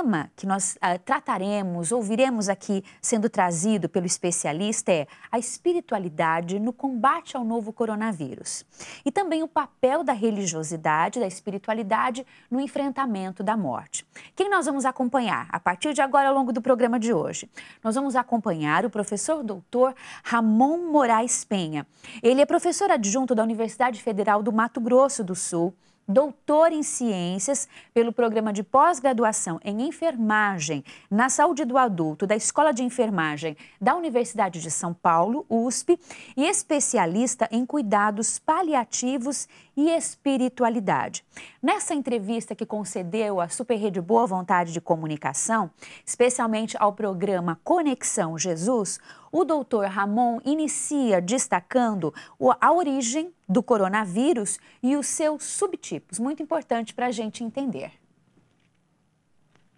tema que nós trataremos, ouviremos aqui sendo trazido pelo especialista é a espiritualidade no combate ao novo coronavírus. E também o papel da religiosidade, da espiritualidade no enfrentamento da morte. Quem nós vamos acompanhar a partir de agora ao longo do programa de hoje? Nós vamos acompanhar o professor doutor Ramon Moraes Penha. Ele é professor adjunto da Universidade Federal do Mato Grosso do Sul, doutor em ciências pelo programa de pós-graduação em enfermagem na saúde do adulto da Escola de Enfermagem da Universidade de São Paulo, USP, e especialista em cuidados paliativos e espiritualidade. Nessa entrevista que concedeu à Super Rede Boa Vontade de Comunicação, especialmente ao programa Conexão Jesus, o doutor Ramon inicia destacando a origem do coronavírus e os seus subtipos. Muito importante para a gente entender.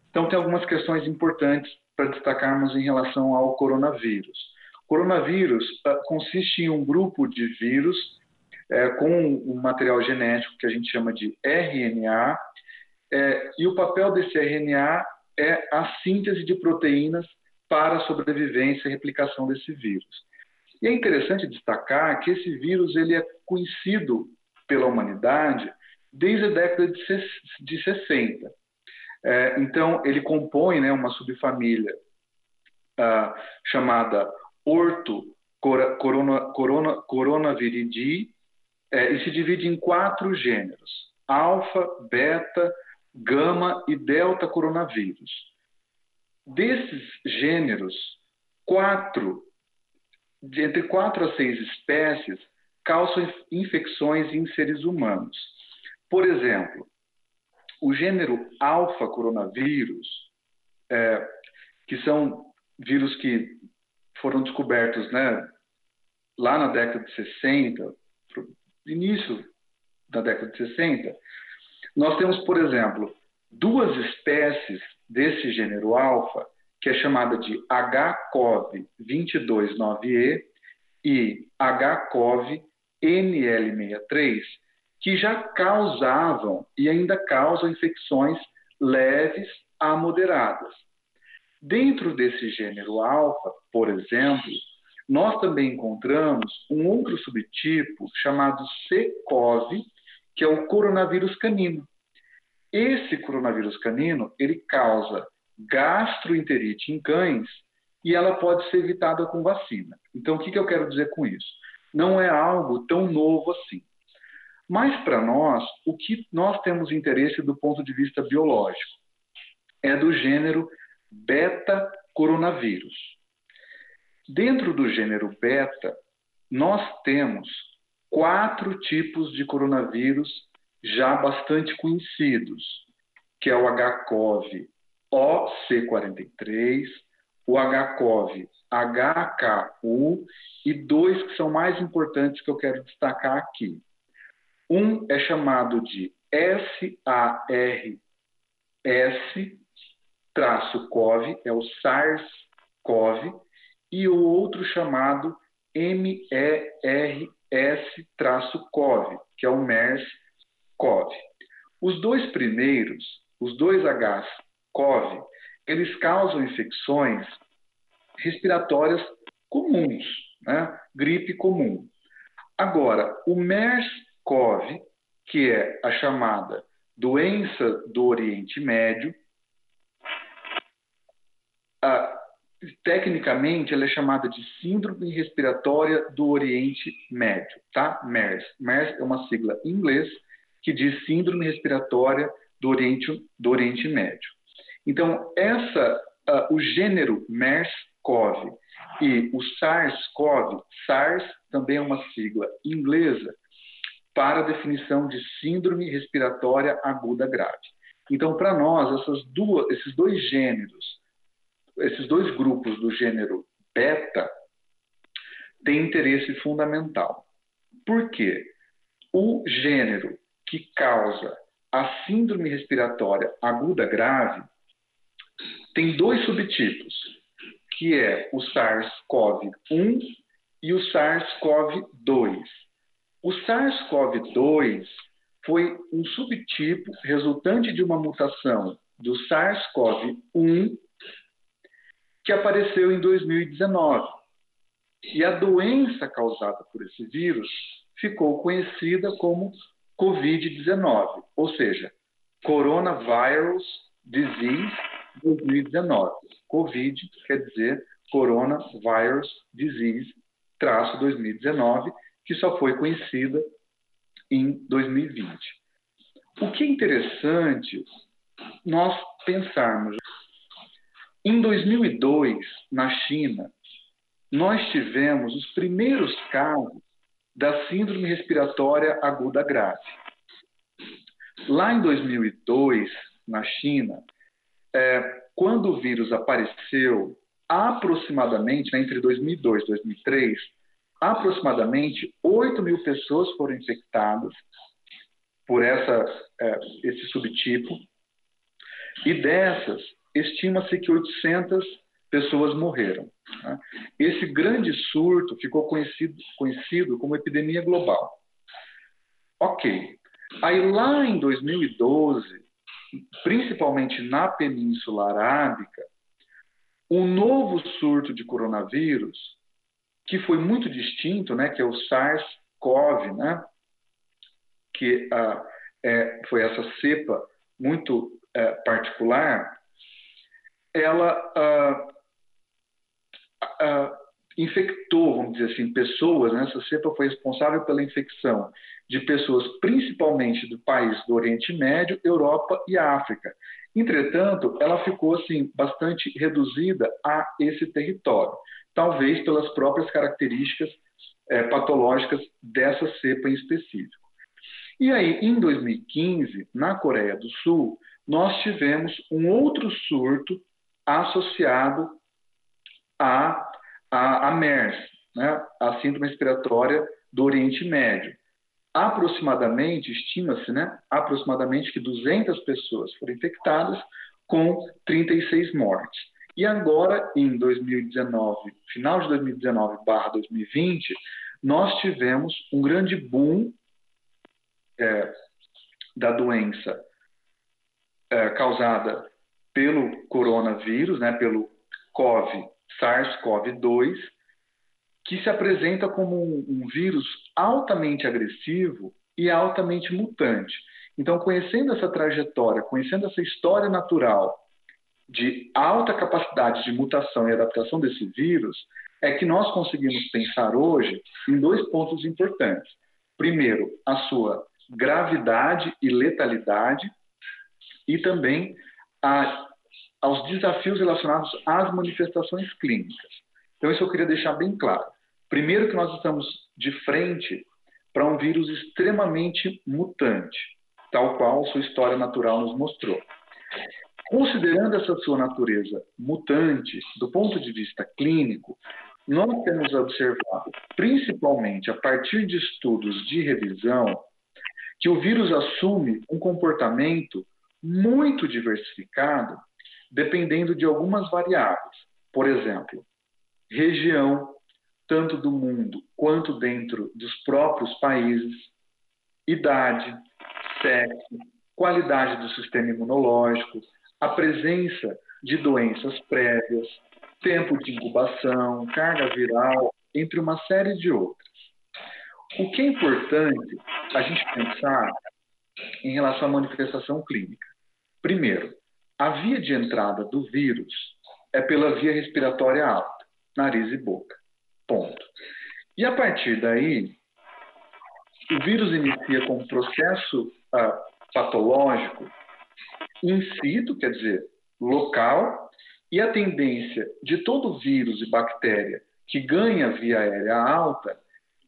Então, tem algumas questões importantes para destacarmos em relação ao coronavírus. O coronavírus consiste em um grupo de vírus com um material genético que a gente chama de RNA, e o papel desse RNA é a síntese de proteínas para a sobrevivência e replicação desse vírus. E é interessante destacar que esse vírus ele é conhecido pela humanidade desde a década de 60. Então, ele compõe uma subfamília chamada Orthocoronaviridae e se divide em 4 gêneros: alfa, beta, gama e delta coronavírus. Desses gêneros, entre 4 a 6 espécies causam infecções em seres humanos. Por exemplo, o gênero alfa coronavírus, que são vírus que foram descobertos lá na década de 60, início da década de 60, nós temos, por exemplo, 2 espécies desse gênero alfa, que é chamada de HCOV-229E e HCOV-NL63, que já causavam e ainda causam infecções leves a moderadas. Dentro desse gênero alfa, por exemplo, nós também encontramos um outro subtipo chamado CCOV, que é o coronavírus canino. Esse coronavírus canino, ele causa gastroenterite em cães e ela pode ser evitada com vacina. Então, o que eu quero dizer com isso? Não é algo tão novo assim. Mas, para nós, o que nós temos interesse do ponto de vista biológico é do gênero beta-coronavírus. Dentro do gênero beta, nós temos 4 tipos de coronavírus já bastante conhecidos, que é o HCOV-OC43, o HCOV-HKU e 2 que são mais importantes que eu quero destacar aqui. Um é chamado de SARS-CoV, é o SARS-CoV, e o outro chamado MERS-CoV, que é o MERS-CoV. Os 2 primeiros, os 2 Hs-CoV, eles causam infecções respiratórias comuns, gripe comum. Agora, o MERS-CoV, que é a chamada doença do Oriente Médio, tecnicamente ela é chamada de Síndrome Respiratória do Oriente Médio, tá? MERS. MERS é uma sigla em inglês que diz Síndrome Respiratória do Oriente Médio. Então, o gênero MERS-CoV e o SARS-CoV, SARS também é uma sigla inglesa para a definição de Síndrome Respiratória Aguda Grave. Então, para nós, esses 2 gêneros, esses 2 grupos do gênero beta têm interesse fundamental. Por quê? O gênero que causa a síndrome respiratória aguda grave tem 2 subtipos, que é o SARS-CoV-1 e o SARS-CoV-2. O SARS-CoV-2 foi um subtipo resultante de uma mutação do SARS-CoV-1, que apareceu em 2019. E a doença causada por esse vírus ficou conhecida como Covid-19, ou seja, Coronavirus Disease 2019. Covid quer dizer Coronavirus Disease, 2019, que só foi conhecida em 2020. O que é interessante nós pensarmos, em 2002, na China, nós tivemos os primeiros casos da síndrome respiratória aguda grave. Lá em 2002, na China, quando o vírus apareceu, aproximadamente, entre 2002 e 2003, aproximadamente 8.000 pessoas foram infectadas por esse subtipo, e dessas, estima-se que 800 pessoas morreram. Né? Esse grande surto ficou conhecido como epidemia global. Ok. Aí lá em 2012, principalmente na Península Arábica, um novo surto de coronavírus, que foi muito distinto, né, que é o SARS-CoV, né, que foi essa cepa muito particular, ela infectou, vamos dizer assim, pessoas, né? Essa cepa foi responsável pela infecção de pessoas principalmente do país do Oriente Médio, Europa e África. Entretanto, ela ficou assim, bastante reduzida a esse território, talvez pelas próprias características patológicas dessa cepa em específico. E aí, em 2015, na Coreia do Sul, nós tivemos um outro surto associado a MERS, né? A síndrome respiratória do Oriente Médio. Aproximadamente, estima-se, né? Aproximadamente que 200 pessoas foram infectadas, com 36 mortes. E agora, em 2019, final de 2019/2020, nós tivemos um grande boom da doença causada pelo coronavírus, né, pelo SARS-CoV-2, que se apresenta como um vírus altamente agressivo e altamente mutante. Então, conhecendo essa trajetória, conhecendo essa história natural de alta capacidade de mutação e adaptação desse vírus, é que nós conseguimos pensar hoje em dois pontos importantes. Primeiro, a sua gravidade e letalidade, e também aos desafios relacionados às manifestações clínicas. Então, isso eu queria deixar bem claro. Primeiro, que nós estamos de frente para um vírus extremamente mutante, tal qual sua história natural nos mostrou. Considerando essa sua natureza mutante, do ponto de vista clínico, nós temos observado, principalmente a partir de estudos de revisão, que o vírus assume um comportamento muito diversificado, dependendo de algumas variáveis. Por exemplo, região, tanto do mundo quanto dentro dos próprios países, idade, sexo, qualidade do sistema imunológico, a presença de doenças prévias, tempo de incubação, carga viral, entre uma série de outras. O que é importante a gente pensar em relação à manifestação clínica? Primeiro, a via de entrada do vírus é pela via respiratória alta, nariz e boca. Ponto. E a partir daí, o vírus inicia com um processo patológico in situ, quer dizer, local, e a tendência de todo vírus e bactéria que ganha via aérea alta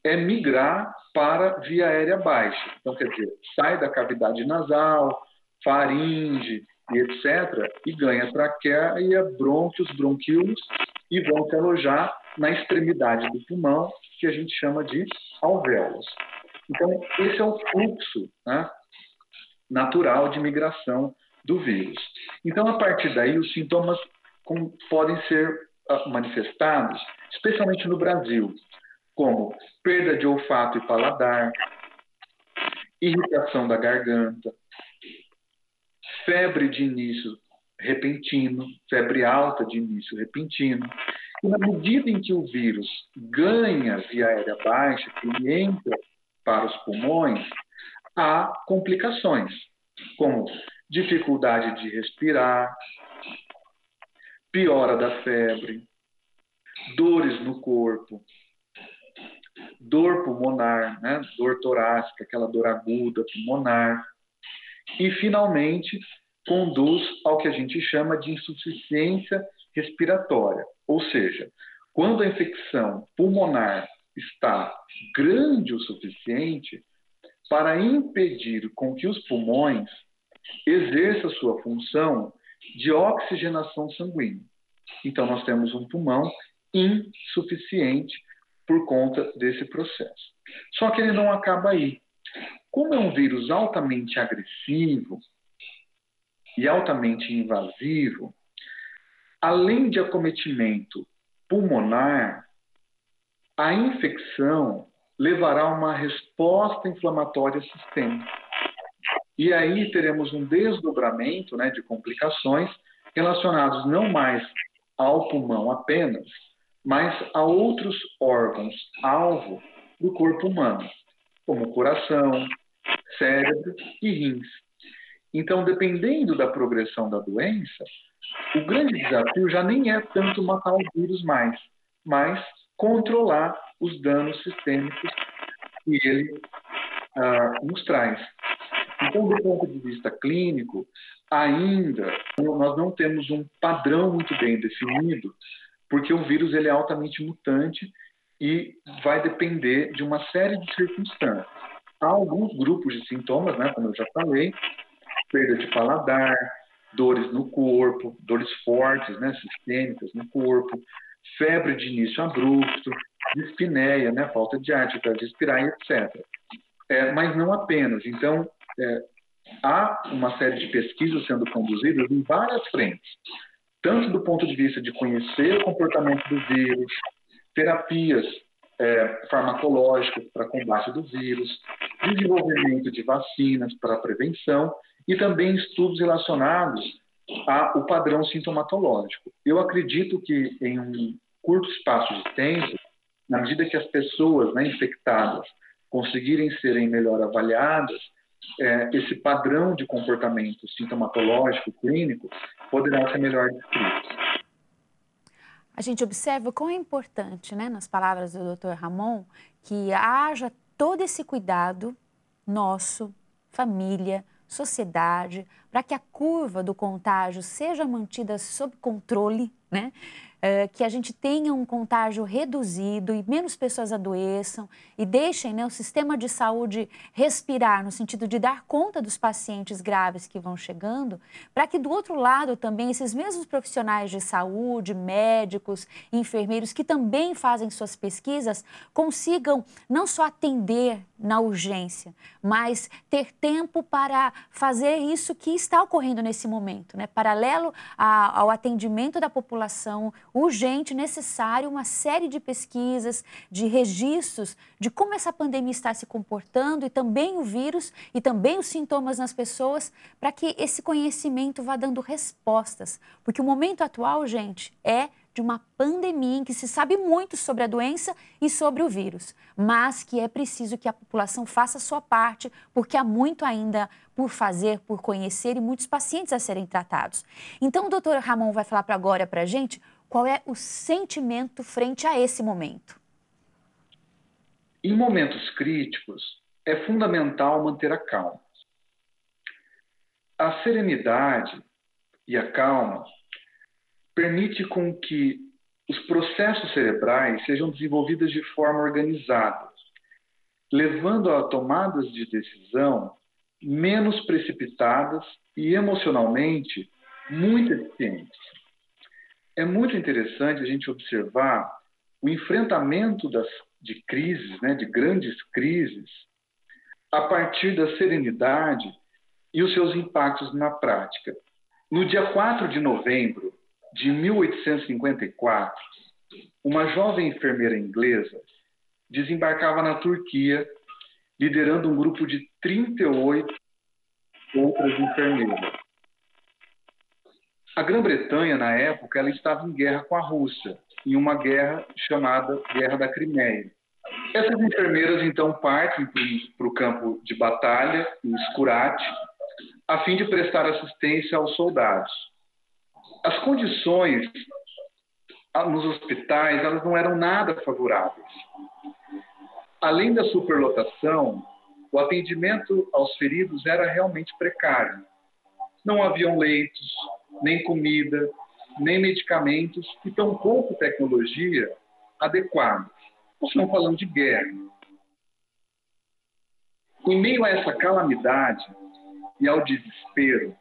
é migrar para via aérea baixa. Então, quer dizer, sai da cavidade nasal, faringe e etc., e ganha traqueia, brônquios, bronquíolos, e vão se alojar na extremidade do pulmão, que a gente chama de alvéolos. Então, esse é o fluxo, né, natural de migração do vírus. Então, a partir daí, os sintomas podem ser manifestados, especialmente no Brasil, como perda de olfato e paladar, irritação da garganta, febre de início repentino, febre alta de início repentino. E na medida em que o vírus ganha via aérea baixa, que ele entra para os pulmões, há complicações, como dificuldade de respirar, piora da febre, dores no corpo, dor pulmonar, né? Dor torácica, aquela dor aguda pulmonar, e, finalmente, conduz ao que a gente chama de insuficiência respiratória, ou seja, quando a infecção pulmonar está grande o suficiente para impedir com que os pulmões exerçam sua função de oxigenação sanguínea. Então, nós temos um pulmão insuficiente por conta desse processo. Só que ele não acaba aí. Como é um vírus altamente agressivo e altamente invasivo, além de acometimento pulmonar, a infecção levará a uma resposta inflamatória sistêmica. E aí teremos um desdobramento, né, de complicações relacionados não mais ao pulmão apenas, mas a outros órgãos-alvo do corpo humano, como coração, cérebro e rins. Então, dependendo da progressão da doença, o grande desafio já nem é tanto matar o vírus mais, mas controlar os danos sistêmicos que ele nos traz. Então, do ponto de vista clínico, ainda nós não temos um padrão muito bem definido, porque o vírus ele é altamente mutante e vai depender de uma série de circunstâncias. Há alguns grupos de sintomas, né, como eu já falei, perda de paladar, dores no corpo, dores fortes, né, sistêmicas no corpo, febre de início abrupto, dispneia, né, falta de ar, dificuldade de respirar, etc. Mas não apenas. Então, há uma série de pesquisas sendo conduzidas em várias frentes, tanto do ponto de vista de conhecer o comportamento do vírus, terapias farmacológicas para combate do vírus, desenvolvimento de vacinas para prevenção e também estudos relacionados ao padrão sintomatológico. Eu acredito que em um curto espaço de tempo, na medida que as pessoas, né, infectadas conseguirem serem melhor avaliadas, esse padrão de comportamento sintomatológico clínico poderá ser melhor descrito. A gente observa quão é importante, né, nas palavras do Dr. Ramon, que haja todo esse cuidado nosso, família, sociedade, para que a curva do contágio seja mantida sob controle, né? Que a gente tenha um contágio reduzido e menos pessoas adoeçam e deixem, né, o sistema de saúde respirar no sentido de dar conta dos pacientes graves que vão chegando, para que do outro lado também esses mesmos profissionais de saúde, médicos, enfermeiros que também fazem suas pesquisas consigam não só atender na urgência, mas ter tempo para fazer isso que está ocorrendo nesse momento, né? Paralelo ao atendimento da população, urgente, necessário, uma série de pesquisas, de registros de como essa pandemia está se comportando e também o vírus e também os sintomas nas pessoas, para que esse conhecimento vá dando respostas. Porque o momento atual, gente, é de uma pandemia em que se sabe muito sobre a doença e sobre o vírus, mas que é preciso que a população faça a sua parte, porque há muito ainda por fazer, por conhecer e muitos pacientes a serem tratados. Então, o doutor Ramon vai falar agora para a gente qual é o sentimento frente a esse momento. Em momentos críticos, é fundamental manter a calma. A serenidade e a calma permite com que os processos cerebrais sejam desenvolvidos de forma organizada, levando a tomadas de decisão menos precipitadas e emocionalmente muito eficientes. É muito interessante a gente observar o enfrentamento de crises, né, de grandes crises, a partir da serenidade e os seus impactos na prática. No dia 4 de novembro de 1854, uma jovem enfermeira inglesa desembarcava na Turquia, liderando um grupo de 38 outras enfermeiras. A Grã-Bretanha, na época, ela estava em guerra com a Rússia, em uma guerra chamada Guerra da Crimeia. Essas enfermeiras, então, partem para o campo de batalha, em Skúrat, a fim de prestar assistência aos soldados. As condições nos hospitais, elas não eram nada favoráveis. Além da superlotação, o atendimento aos feridos era realmente precário. Não haviam leitos, nem comida, nem medicamentos e tampouco tecnologia adequada. Nós estamos falando de guerra. Em meio a essa calamidade e ao desespero,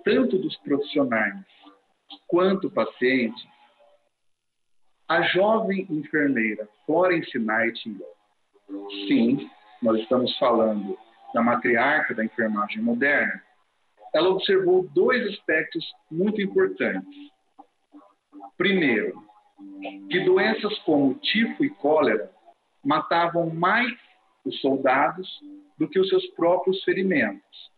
tanto dos profissionais quanto pacientes, a jovem enfermeira Florence Nightingale, sim, nós estamos falando da matriarca da enfermagem moderna, ela observou dois aspectos muito importantes. Primeiro, que doenças como tifo e cólera matavam mais os soldados do que os seus próprios ferimentos,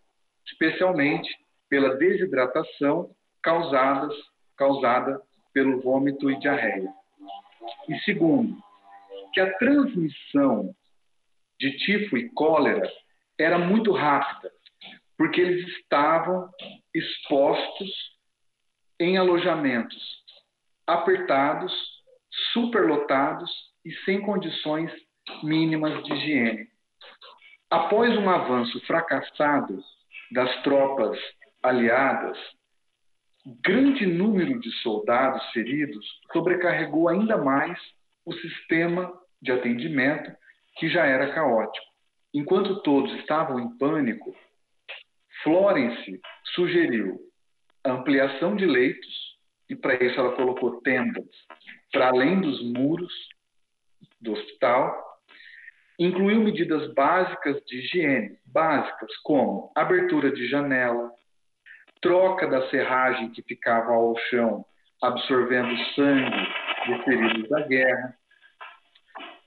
especialmente pela desidratação causada pelo vômito e diarreia. E segundo, que a transmissão de tifo e cólera era muito rápida, porque eles estavam expostos em alojamentos apertados, superlotados e sem condições mínimas de higiene. Após um avanço fracassado das tropas aliadas, grande número de soldados feridos sobrecarregou ainda mais o sistema de atendimento, que já era caótico. Enquanto todos estavam em pânico, Florence sugeriu a ampliação de leitos, e para isso ela colocou tendas para além dos muros do hospital, incluiu medidas básicas de higiene, básicas como abertura de janela, troca da serragem que ficava ao chão, absorvendo sangue de feridos da guerra,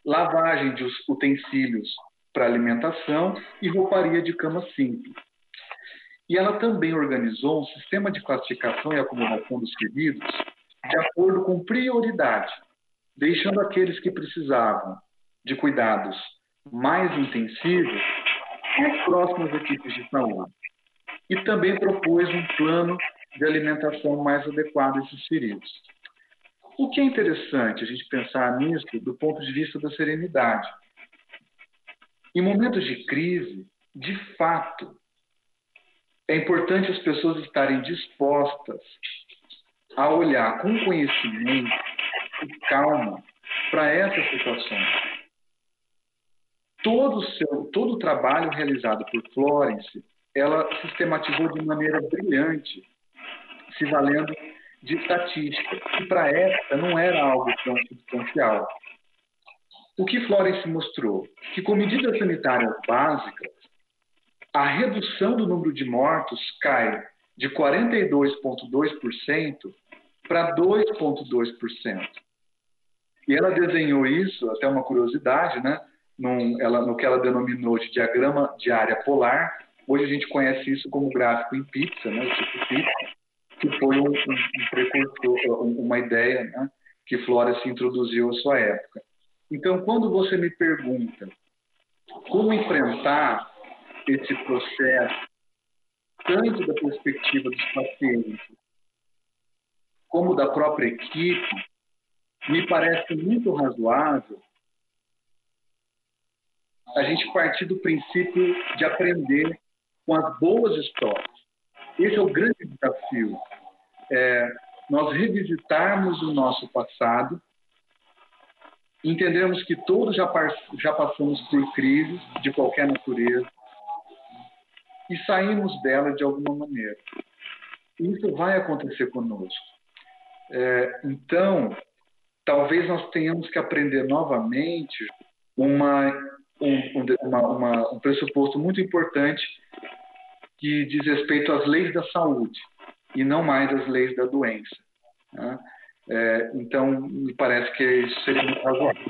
lavagem de utensílios para alimentação e rouparia de cama simples. E ela também organizou um sistema de classificação e acomodação dos feridos de acordo com prioridade, deixando aqueles que precisavam de cuidados mais intensivos mais próximos às equipes de saúde. E também propôs um plano de alimentação mais adequado a esses feridos. O que é interessante a gente pensar nisso do ponto de vista da serenidade. Em momentos de crise, de fato, é importante as pessoas estarem dispostas a olhar com conhecimento e calma para essas situações. Todo o trabalho realizado por Florence, ela sistematizou de maneira brilhante, se valendo de estatística, que para época não era algo tão substancial. O que Florence mostrou? Que com medidas sanitárias básicas, a redução do número de mortos cai de 42,2% para 2,2%. E ela desenhou isso, até uma curiosidade, né? No que ela denominou de diagrama de área polar. Hoje a gente conhece isso como gráfico em pizza, né? O tipo pizza, que foi um precursor, uma ideia, né? Que Florence introduziu à sua época. Então, quando você me pergunta como enfrentar esse processo, tanto da perspectiva dos pacientes como da própria equipe, me parece muito razoável a gente partir do princípio de aprender com as boas histórias. Esse é o grande desafio. Nós revisitarmos o nosso passado, entendermos que todos já passamos por crises de qualquer natureza e saímos dela de alguma maneira. Isso vai acontecer conosco. Então, talvez nós tenhamos que aprender novamente um pressuposto muito importante que diz respeito às leis da saúde e não mais às leis da doença. Né? Então, me parece que isso seria muito razoável.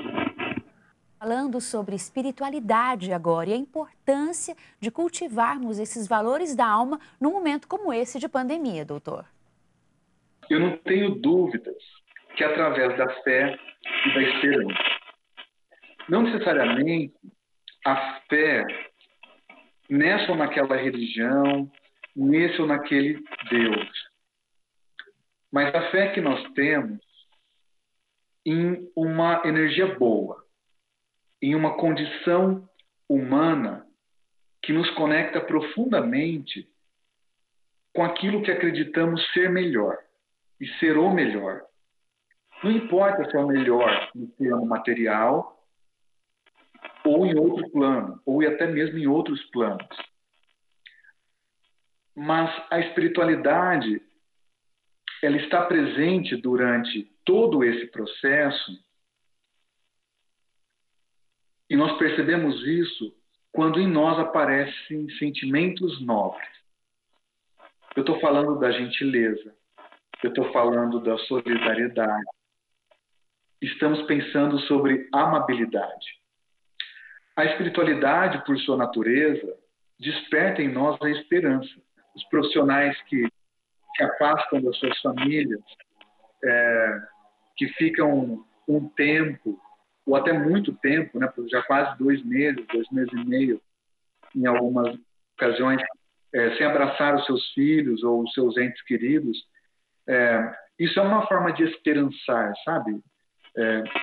Falando sobre espiritualidade agora e a importância de cultivarmos esses valores da alma num momento como esse de pandemia, doutor. Eu não tenho dúvidas que através da fé e da esperança. Não necessariamente a fé nessa ou naquela religião, nesse ou naquele Deus, mas a fé que nós temos em uma energia boa, em uma condição humana que nos conecta profundamente com aquilo que acreditamos ser melhor e ser o melhor. Não importa se é o melhor no plano material ou em outro plano, ou até mesmo em outros planos. Mas a espiritualidade, ela está presente durante todo esse processo e nós percebemos isso quando em nós aparecem sentimentos nobres. Eu estou falando da gentileza, eu estou falando da solidariedade. Estamos pensando sobre amabilidade. A espiritualidade, por sua natureza, desperta em nós a esperança. Os profissionais que se afastam das suas famílias, que ficam um tempo, ou até muito tempo, né, já quase 2 meses e meio, em algumas ocasiões, sem abraçar os seus filhos ou os seus entes queridos, isso é uma forma de esperançar, sabe?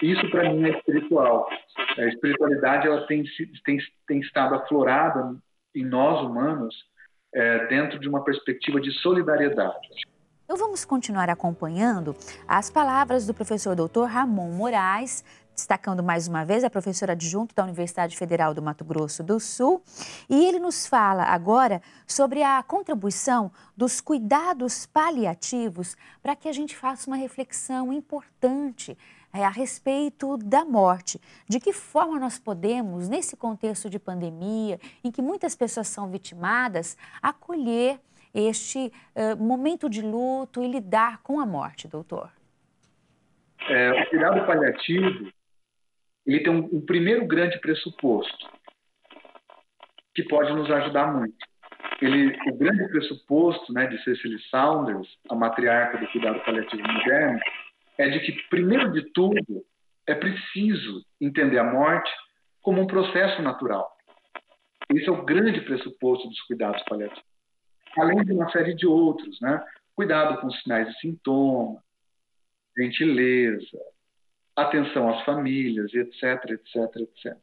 Isso para mim é espiritual. A espiritualidade ela tem estado aflorada em nós humanos dentro de uma perspectiva de solidariedade. Então vamos continuar acompanhando as palavras do professor Dr. Ramon Moraes, destacando mais uma vez a professora adjunto da Universidade Federal do Mato Grosso do Sul. E ele nos fala agora sobre a contribuição dos cuidados paliativos para que a gente faça uma reflexão importante a respeito da morte. De que forma nós podemos, nesse contexto de pandemia, em que muitas pessoas são vitimadas, acolher este momento de luto e lidar com a morte, doutor? O cuidado paliativo ele tem um primeiro grande pressuposto que pode nos ajudar muito. O grande pressuposto, né, de Cecily Saunders, a matriarca do cuidado paliativo moderno, é de que, primeiro de tudo, é preciso entender a morte como um processo natural. Esse é o grande pressuposto dos cuidados paliativos. Além de uma série de outros, né? Cuidado com os sinais e sintomas, gentileza, atenção às famílias, etc, etc, etc.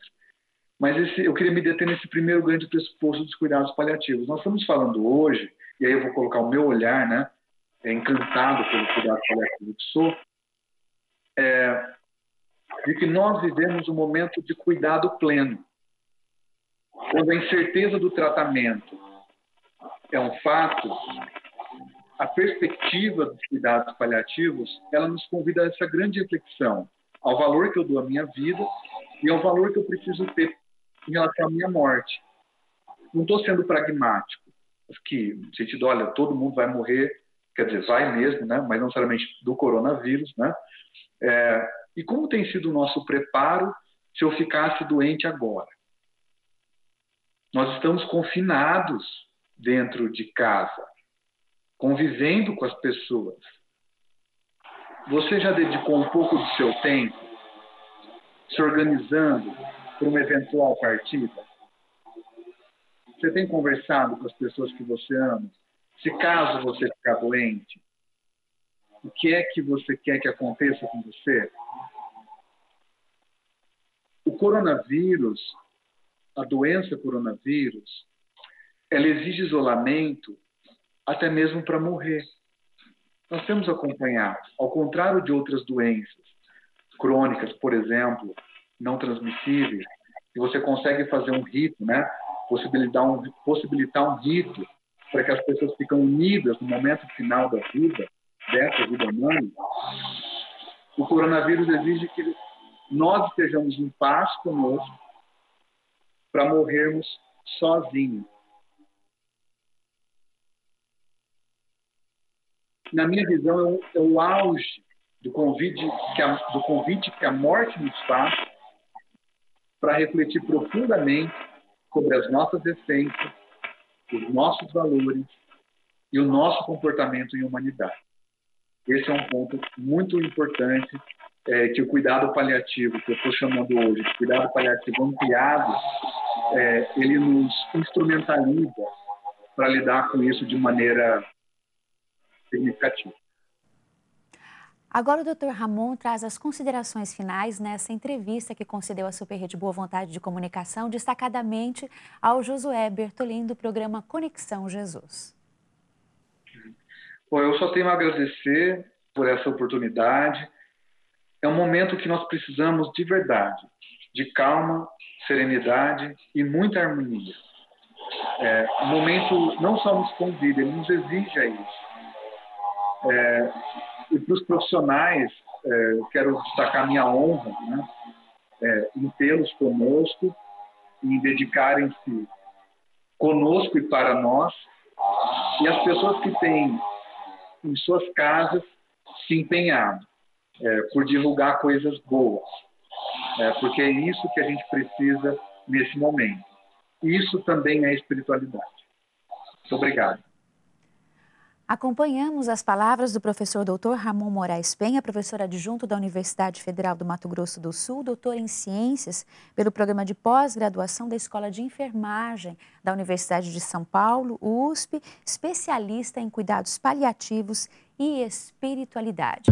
Mas eu queria me deter nesse primeiro grande pressuposto dos cuidados paliativos. Nós estamos falando hoje, e aí eu vou colocar o meu olhar, né? Encantado pelo cuidado paliativo que sou, de que nós vivemos um momento de cuidado pleno. Quando a incerteza do tratamento é um fato, a perspectiva dos cuidados paliativos, ela nos convida a essa grande reflexão, ao valor que eu dou à minha vida e ao valor que eu preciso ter em relação à minha morte. Não estou sendo pragmático, que no sentido, olha, todo mundo vai morrer, quer dizer, vai mesmo, né? Mas não necessariamente do coronavírus, né? E como tem sido o nosso preparo se eu ficasse doente agora? Nós estamos confinados dentro de casa, convivendo com as pessoas. Você já dedicou um pouco do seu tempo se organizando para uma eventual partida? Você tem conversado com as pessoas que você ama? Se caso você ficar doente, o que é que você quer que aconteça com você? O coronavírus, a doença coronavírus, ela exige isolamento até mesmo para morrer. Nós temos acompanhado, ao contrário de outras doenças crônicas, por exemplo, não transmissíveis, que você consegue fazer um rito, né? Possibilitar um rito para que as pessoas ficam unidas no momento final da vida, dessa vida humana. O coronavírus exige que nós estejamos em paz conosco para morrermos sozinhos. Na minha visão, é o auge do convite que a morte nos faz para refletir profundamente sobre as nossas essências, os nossos valores e o nosso comportamento em humanidade. Esse é um ponto muito importante, que o cuidado paliativo, que eu estou chamando hoje de cuidado paliativo ampliado, ele nos instrumentaliza para lidar com isso de maneira significativa. Agora o Dr. Ramon traz as considerações finais nessa entrevista que concedeu à Super Rede Boa Vontade de Comunicação, destacadamente ao Josué Bertolin do programa Conexão Jesus. Bom, eu só tenho a agradecer por essa oportunidade. É um momento que nós precisamos de verdade, de calma, serenidade e muita harmonia. O momento não só nos convida, ele nos exige a isso. E para os profissionais, quero destacar minha honra, né, em tê-los conosco, em dedicarem-se conosco e para nós, e as pessoas que têm em suas casas se empenhado por divulgar coisas boas, porque é isso que a gente precisa nesse momento. Isso também é espiritualidade. Muito obrigado. Acompanhamos as palavras do professor Dr. Ramon Moraes Penha, professor adjunto da Universidade Federal do Mato Grosso do Sul, doutor em Ciências pelo programa de pós-graduação da Escola de Enfermagem da Universidade de São Paulo, USP, especialista em cuidados paliativos e espiritualidade.